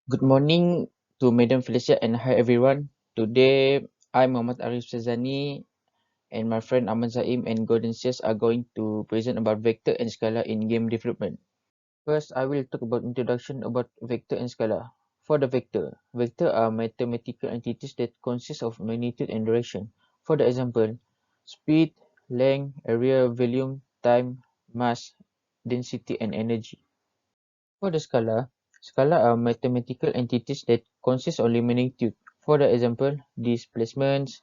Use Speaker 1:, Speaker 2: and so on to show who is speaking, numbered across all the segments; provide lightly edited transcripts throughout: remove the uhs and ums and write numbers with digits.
Speaker 1: Good morning to Madam Felicia and hi everyone. Today, I'm Muhammad Arif Sazani and my friend Ahmad Zaim and Gordon Sears are going to present about vector and scalar in game development. First, I will talk about introduction about vector and scalar. For the vector are mathematical entities that consist of magnitude and direction. For the example, speed, length, area, volume, time, mass, density, and energy. For the scalar are mathematical entities that consist only magnitude. For the example, displacements,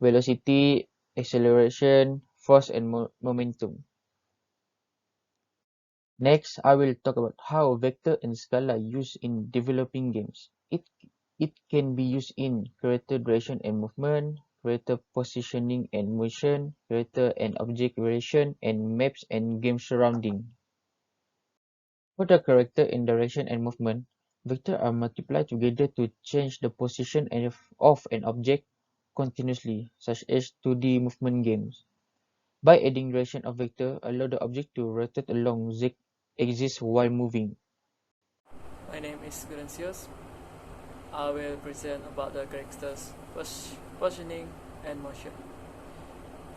Speaker 1: velocity, acceleration, force, and momentum. Next, I will talk about how vector and scalar used in developing games. It can be used in character direction and movement, character positioning and motion, character and object variation, and maps and game surrounding. For the character in direction and movement, vectors are multiplied together to change the position of an object continuously, such as 2D movement games. By adding direction of vector, allow the object to rotate along the axis while moving.
Speaker 2: My name is Gracious. I will present about the characters, positioning, and motion.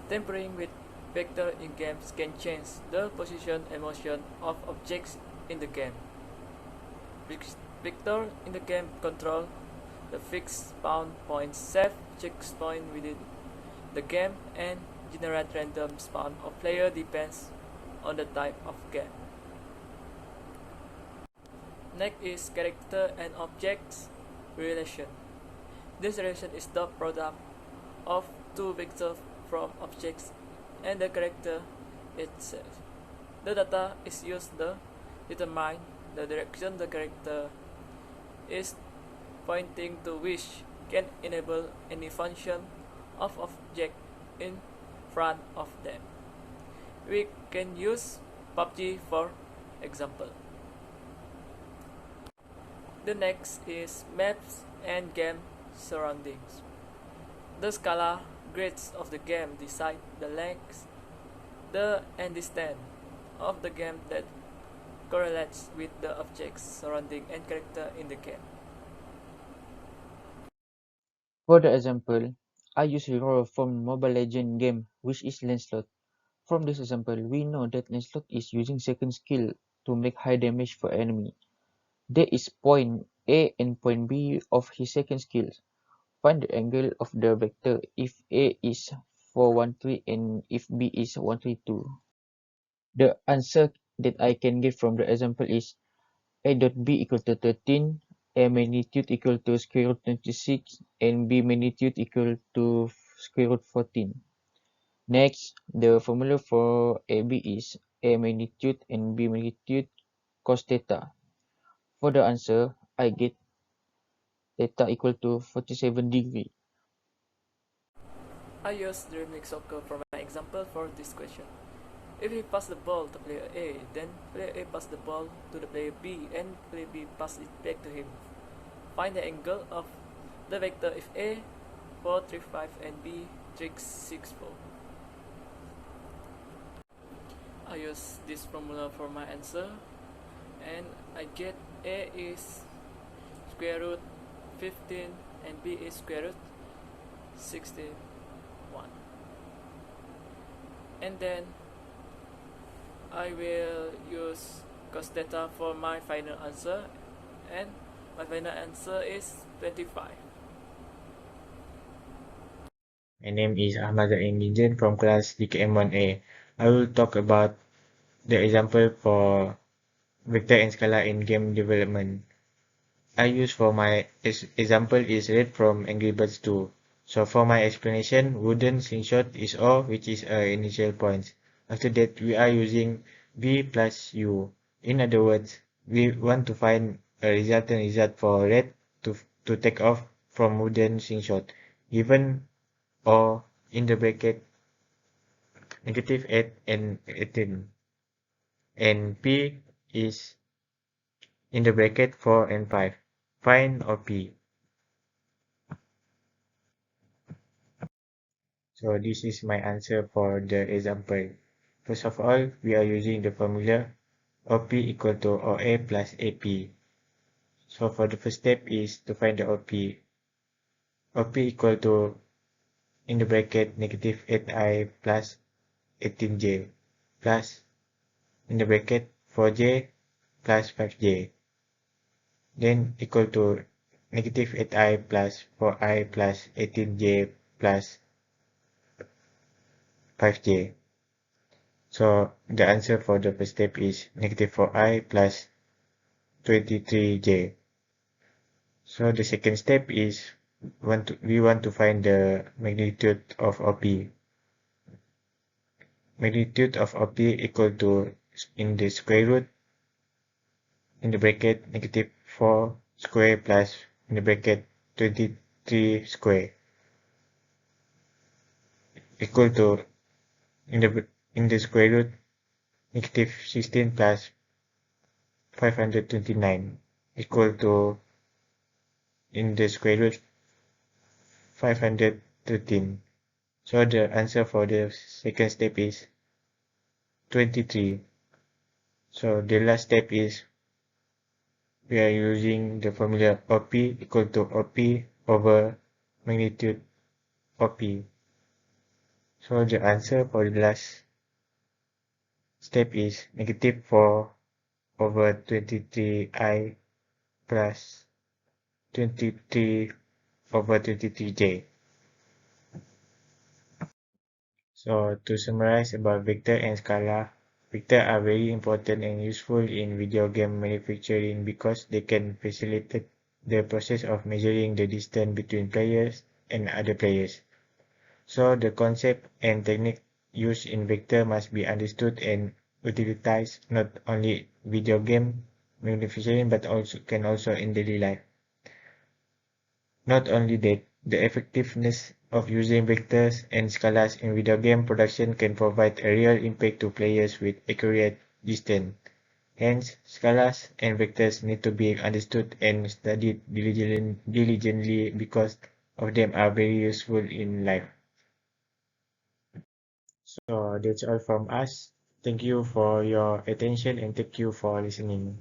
Speaker 2: Tampering with vector in games can change the position and motion of objects in the game. Vector in the game control the fixed spawn point set checkpoint within the game and generate random spawn of player depends on the type of game. Next is character and objects relation. This relation is the product of two vectors from objects and the character itself. The data is used to determine the direction the character is pointing to, which can enable any function of object in front of them. We can use PUBG for example. The next is maps and game surroundings. The scalar grids of the game decide the length, and distance of the game that correlates with the objects surrounding and character in the game.
Speaker 1: For the example, I use Aurora from Mobile Legends game, which is Lancelot. From this example, we know that Lancelot is using second skill to make high damage for enemy. There is point A and point B of his second skill. Find the angle of the vector if A is 413 and if B is 132. The answer that I can get from the example is A dot B equal to 13, A magnitude equal to square root 26, and B magnitude equal to square root 14. Next, the formula for AB is A magnitude and B magnitude cos theta. For the answer, I get theta equal to 47 degree.
Speaker 2: I use Dreamlike Soccer for my example for this question. If he pass the ball to player A, then player A pass the ball to the player B and player B pass it back to him. Find the angle of the vector if A 435 and B 364. I use this formula for my answer and I get A is square root 15 and B is square root 61. And then I will use cos theta for my final answer, and my final answer is 25.
Speaker 3: My name is Ahmad Zain from class DKM1A. I will talk about the example for vector and scalar in game development. I use for my example is Red from Angry Birds 2. So for my explanation, wooden slingshot is O, which is a initial point. After that, we are using V plus U. In other words, we want to find a resultant result for Red to take off from wooden slingshot, given O in the bracket -8 and 18, and P is in the bracket 4 and 5. Find OP. So this is my answer for the example. First of all, we are using the formula OP equal to OA plus AP. So for the first step is to find the OP. OP equal to, in the bracket, negative 8i plus 18j plus, in the bracket, 4j plus 5j. Then equal to negative 8i plus 4i plus 18j plus 5j. So the answer for the first step is negative 4i plus 23j. So the second step is we want to find the magnitude of OP. Magnitude of OP equal to, in the square root, in the bracket, negative 4 square plus, in the bracket, 23 square equal to, in the square root, negative 16 plus 529 equal to, in the square root, 513. So the answer for the second step is 23. So the last step is we are using the formula OP equal to OP over magnitude OP. So the answer for the last step is negative 4 over 23i plus 23 over 23j. So to summarize about vector and scalar, vectors are very important and useful in video game manufacturing because they can facilitate the process of measuring the distance between players and other players. So the concept and technique used in vector must be understood and utilized not only video game manufacturing but also in daily life. Not only that, the effectiveness of using vectors and scalars in video game production can provide a real impact to players with accurate distance. Hence, scalars and vectors need to be understood and studied diligently because of them are very useful in life. So that's all from us. Thank you for your attention and thank you for listening.